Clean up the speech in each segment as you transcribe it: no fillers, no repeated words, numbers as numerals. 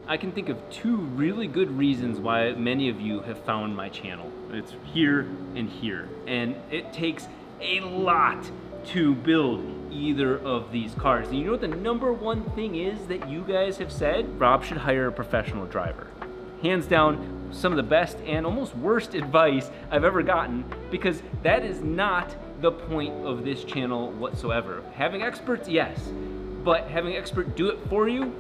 I can think of two really good reasons why many of you have found my channel. It's here and here. And it takes a lot to build either of these cars. And you know what the number one thing is that you guys have said? Rob should hire a professional driver. Hands down, some of the best and almost worst advice I've ever gotten, because that is not the point of this channel whatsoever. Having experts, yes, but having an expert do it for you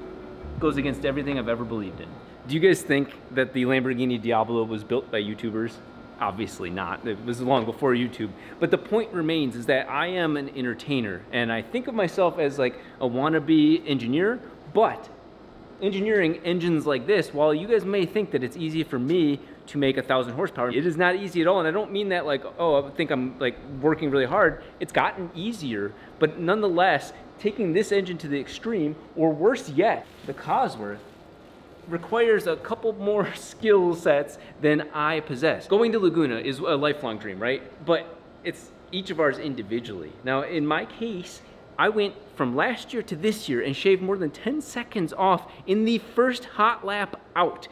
goes against everything I've ever believed in. Do you guys think that the Lamborghini Diablo was built by YouTubers? Obviously not. It was long before YouTube. But the point remains is that I am an entertainer, and I think of myself as like a wannabe engineer, but engineering engines like this, while you guys may think that it's easy for me to make 1,000 horsepower, it is not easy at all. And I don't mean that like, oh, I think I'm like working really hard. It's gotten easier, but nonetheless, taking this engine to the extreme, or worse yet, the Cosworth, requires a couple more skill sets than I possess. Going to Laguna is a lifelong dream, right? But it's each of ours individually. Now, in my case, I went from last year to this year and shaved more than 10 seconds off in the first hot lap out.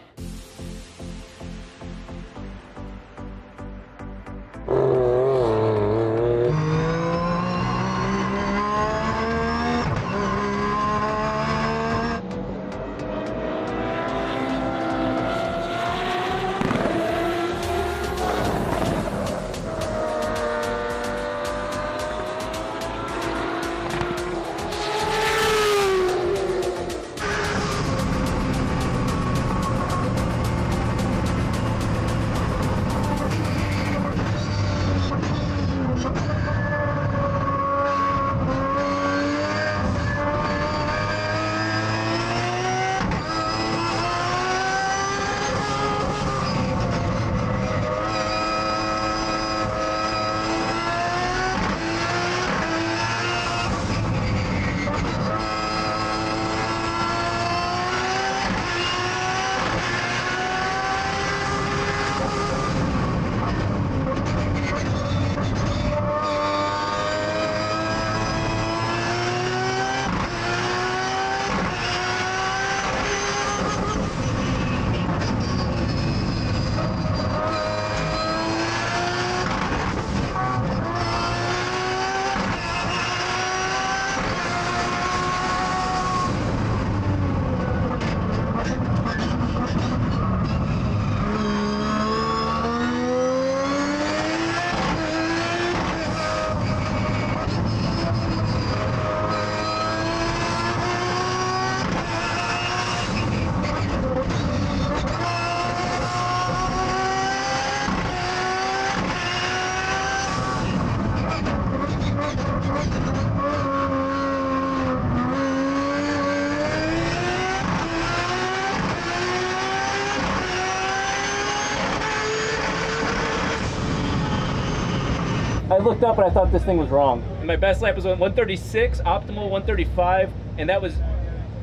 I looked up and I thought this thing was wrong. My best lap was on 136, optimal 135, and that was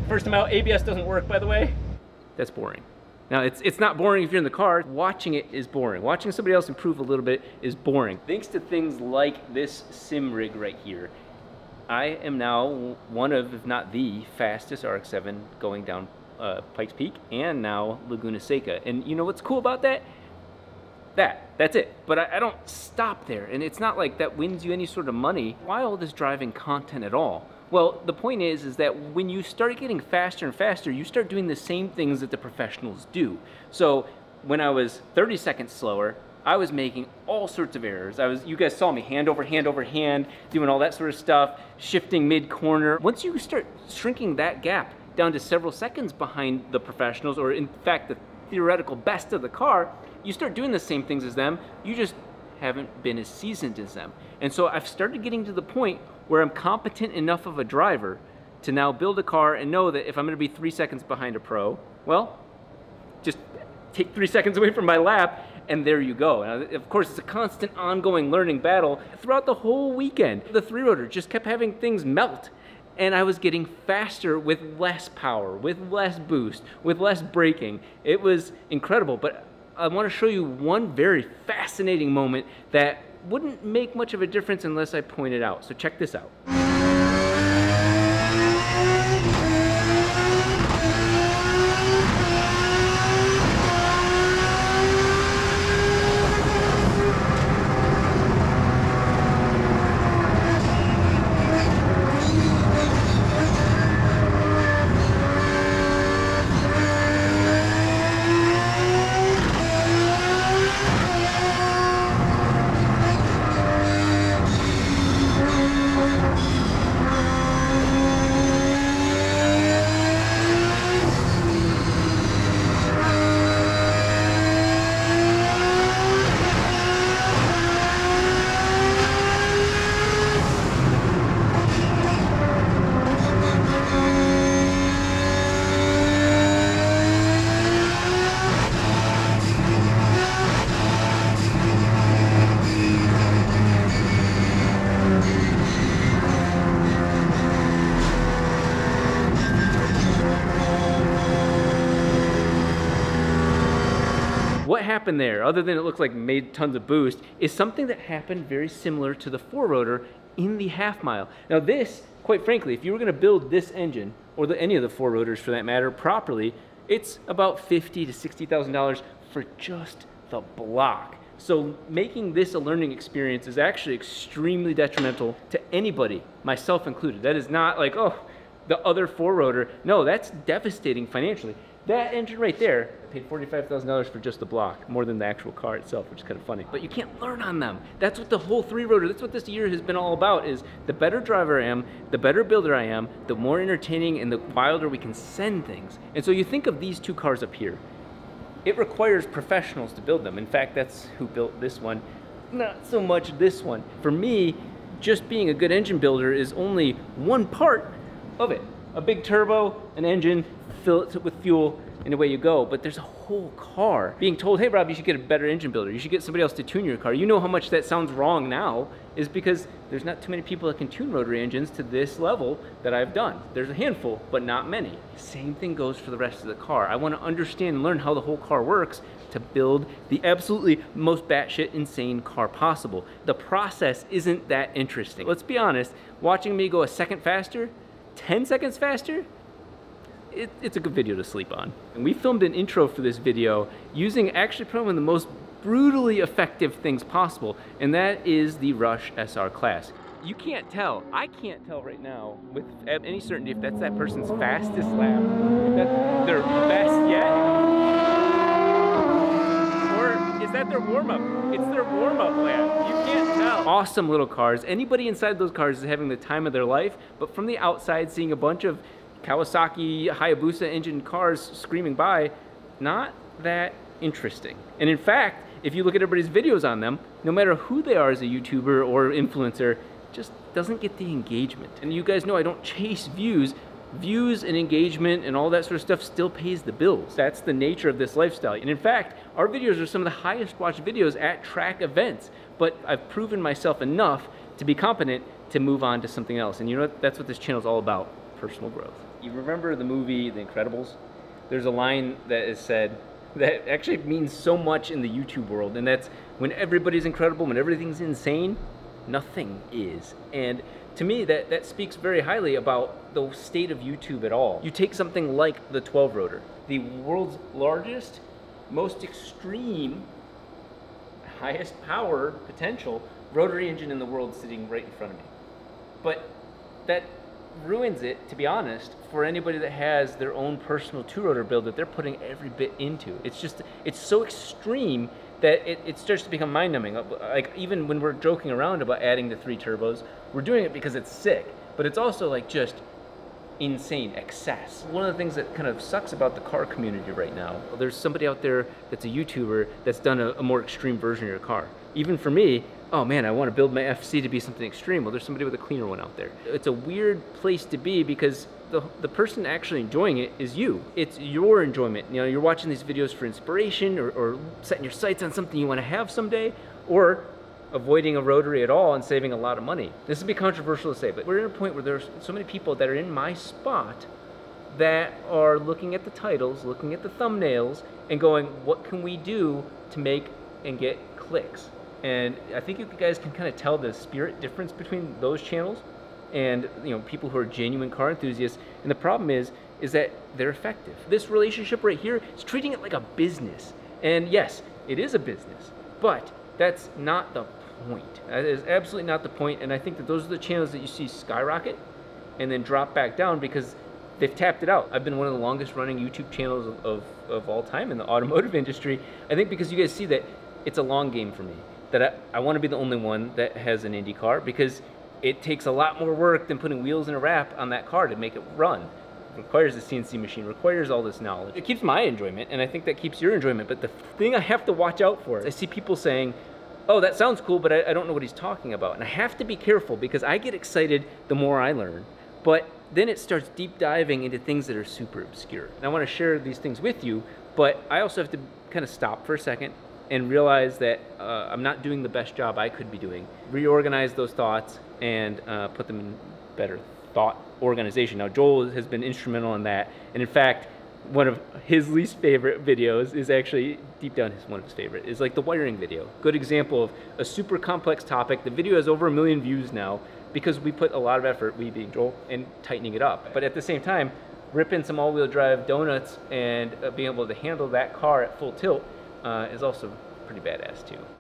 first time out. ABS doesn't work, by the way. That's boring. Now, it's not boring if you're in the car. Watching it is boring. Watching somebody else improve a little bit is boring. Thanks to things like this sim rig right here, I am now one of, if not the fastest RX-7 going down Pikes Peak and now Laguna Seca. And you know what's cool about that? That's it. But I don't stop there, and it's not like that wins you any sort of money. Why all this driving content at all? Well, the point is that when you start getting faster and faster, you start doing the same things that the professionals do. So when I was 30 seconds slower, I was making all sorts of errors. You guys saw me hand over hand, doing all that sort of stuff, shifting mid-corner. Once you start shrinking that gap down to several seconds behind the professionals, or in fact the theoretical best of the car, you start doing the same things as them, you just haven't been as seasoned as them. And so I've started getting to the point where I'm competent enough of a driver to now build a car and know that if I'm gonna be 3 seconds behind a pro, well, just take 3 seconds away from my lap, and there you go. Now, of course, it's a constant ongoing learning battle throughout the whole weekend. The three-rotor just kept having things melt, and I was getting faster with less power, with less boost, with less braking. It was incredible, but I want to show you one very fascinating moment that wouldn't make much of a difference unless I point it out. So check this out. what happened there, other than it looks like made tons of boost, is something that happened very similar to the 4-rotor in the half mile. Now this, quite frankly, if you were gonna build this engine, or any of the 4-rotors for that matter, properly, it's about $50,000 to $60,000 for just the block. So making this a learning experience is actually extremely detrimental to anybody, myself included. That is not like, oh, the other 4-rotor. No, that's devastating financially. That engine right there, I paid $45,000 for just the block, more than the actual car itself, which is kind of funny. But you can't learn on them. That's what the whole 3-rotor, that's what this year has been all about, is the better driver I am, the better builder I am, the more entertaining and the wilder we can send things. And so you think of these two cars up here. It requires professionals to build them. In fact, that's who built this one, not so much this one. For me, just being a good engine builder is only one part of it. A big turbo, an engine, fill it with fuel, and away you go. But there's a whole car. Being told, hey Rob, you should get a better engine builder. You should get somebody else to tune your car. You know how much that sounds wrong now, is because there's not too many people that can tune rotary engines to this level that I've done. There's a handful, but not many. Same thing goes for the rest of the car. I want to understand and learn how the whole car works to build the absolutely most batshit insane car possible. The process isn't that interesting. Let's be honest, watching me go a second faster, 10 seconds faster, it's a good video to sleep on. And we filmed an intro for this video using actually probably one of the most brutally effective things possible, and that is the Rush SR class. You can't tell, I can't tell right now with any certainty if that's that person's fastest lap, if that's their best yet, or is that their warm-up? It's their warm-up lap. You can't tell. Awesome little cars. Anybody inside those cars is having the time of their life, but from the outside, seeing a bunch of Kawasaki Hayabusa engine cars screaming by, not that interesting. And in fact, if you look at everybody's videos on them, no matter who they are as a YouTuber or influencer, just doesn't get the engagement. And you guys know I don't chase views. Views and engagement and all that sort of stuff still pays the bills. That's the nature of this lifestyle. And in fact, our videos are some of the highest watched videos at track events, but I've proven myself enough to be competent to move on to something else. And you know what? That's what this channel is all about, personal growth. You remember the movie The Incredibles? There's a line that is said that actually means so much in the YouTube world, and that's when everybody's incredible, when everything's insane, nothing is. And to me, that speaks very highly about the state of YouTube at all. You take something like the 12-rotor, the world's largest, most extreme, highest power potential rotary engine in the world sitting right in front of me. But that ruins it, to be honest, for anybody that has their own personal 2-rotor build that they're putting every bit into. It's just, it's so extreme that it starts to become mind-numbing. Like, even when we're joking around about adding the 3 turbos, we're doing it because it's sick, but it's also like just insane excess. One of the things that kind of sucks about the car community right now, there's somebody out there that's a YouTuber that's done a more extreme version of your car. Even for me, oh man, I want to build my FC to be something extreme. Well, there's somebody with a cleaner one out there. It's a weird place to be because the person actually enjoying it is you. It's your enjoyment. You know, you're watching these videos for inspiration or setting your sights on something you want to have someday, or avoiding a rotary at all and saving a lot of money. This would be controversial to say, but we're at a point where there's so many people that are in my spot that are looking at the titles, looking at the thumbnails, and going, what can we do to make and get clicks? And I think you guys can kind of tell the spirit difference between those channels and, you know, people who are genuine car enthusiasts. And the problem is that they're effective. This relationship right here is treating it like a business. And yes, it is a business, but that's not the point. That is absolutely not the point. And I think that those are the channels that you see skyrocket and then drop back down because they've tapped it out. I've been one of the longest running YouTube channels of all time in the automotive industry. I think because you guys see that it's a long game for me, that I want to be the only one that has an Indy car because it takes a lot more work than putting wheels and a wrap on that car to make it run. It requires a CNC machine, requires all this knowledge. It keeps my enjoyment, and I think that keeps your enjoyment, but the thing I have to watch out for is I see people saying, oh, that sounds cool, but I don't know what he's talking about. And I have to be careful because I get excited the more I learn, but then it starts deep diving into things that are super obscure. And I want to share these things with you, but I also have to kind of stop for a second and realize that I'm not doing the best job I could be doing. Reorganize those thoughts and put them in better thought organization. Now, Joel has been instrumental in that. And in fact, one of his least favorite videos is actually, deep down, one of his favorite, is like the wiring video. Good example of a super complex topic. The video has over 1 million views now because we put a lot of effort, we being Joel, in tightening it up. But at the same time, ripping some all-wheel drive donuts and being able to handle that car at full tilt is also pretty badass too.